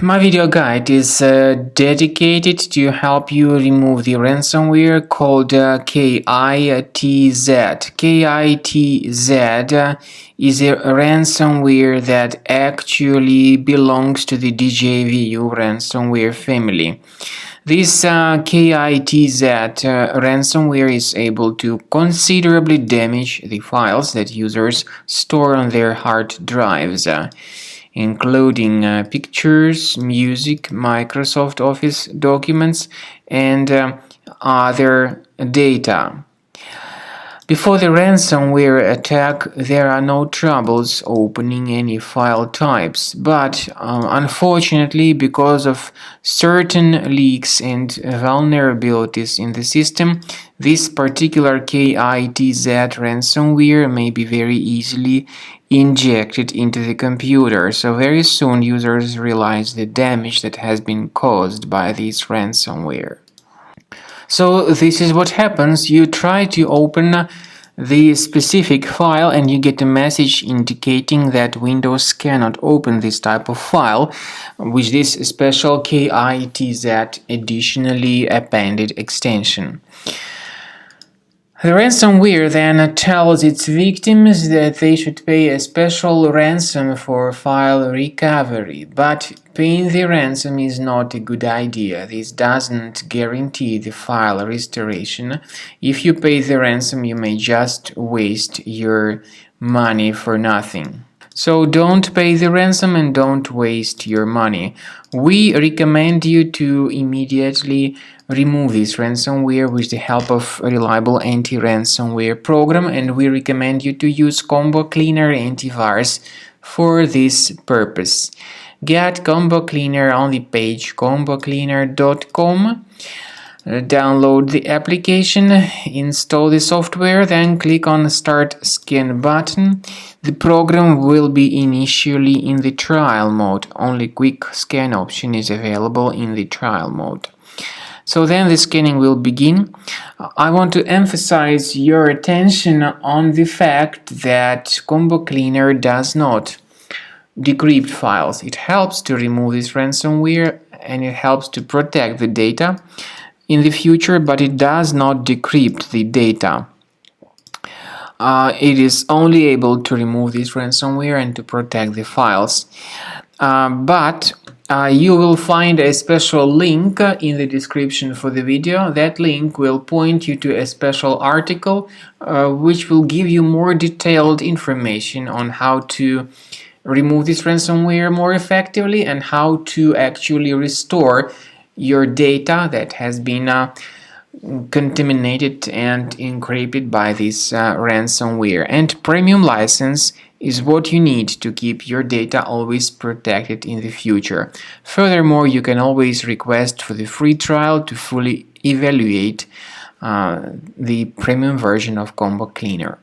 My video guide is dedicated to help you remove the ransomware called Kitz. Kitz is a ransomware that actually belongs to the DJVU ransomware family. This Kitz ransomware is able to considerably damage the files that users store on their hard drives, including pictures, music, Microsoft Office documents, and other data. Before the ransomware attack, there are no troubles opening any file types, but unfortunately, because of certain leaks and vulnerabilities in the system, this particular Kitz ransomware may be very easily injected into the computer, so very soon users realize the damage that has been caused by this ransomware. So this is what happens. You try to open the specific file and you get a message indicating that Windows cannot open this type of file with this special Kitz additionally appended extension. The ransomware then tells its victims that they should pay a special ransom for file recovery, but paying the ransom is not a good idea. This doesn't guarantee the file restoration. If you pay the ransom, you may just waste your money for nothing. So don't pay the ransom and don't waste your money. We recommend you to immediately remove this ransomware with the help of a reliable anti-ransomware program, and we recommend you to use Combo Cleaner Antivirus for this purpose. Get Combo Cleaner on the page combocleaner.com. Download the application, install the software, then click on the Start Scan button. The program will be initially in the trial mode. Only quick scan option is available in the trial mode. So then the scanning will begin. I want to emphasize your attention on the fact that Combo Cleaner does not decrypt files. It helps to remove this ransomware and it helps to protect the data in the future, but it does not decrypt the data. It is only able to remove this ransomware and to protect the files. But you will find a special link in the description for the video. That link will point you to a special article which will give you more detailed information on how to remove this ransomware more effectively and how to actually restore your data that has been contaminated and encrypted by this ransomware. And premium license is what you need to keep your data always protected in the future. Furthermore, you can always request for the free trial to fully evaluate the premium version of Combo Cleaner.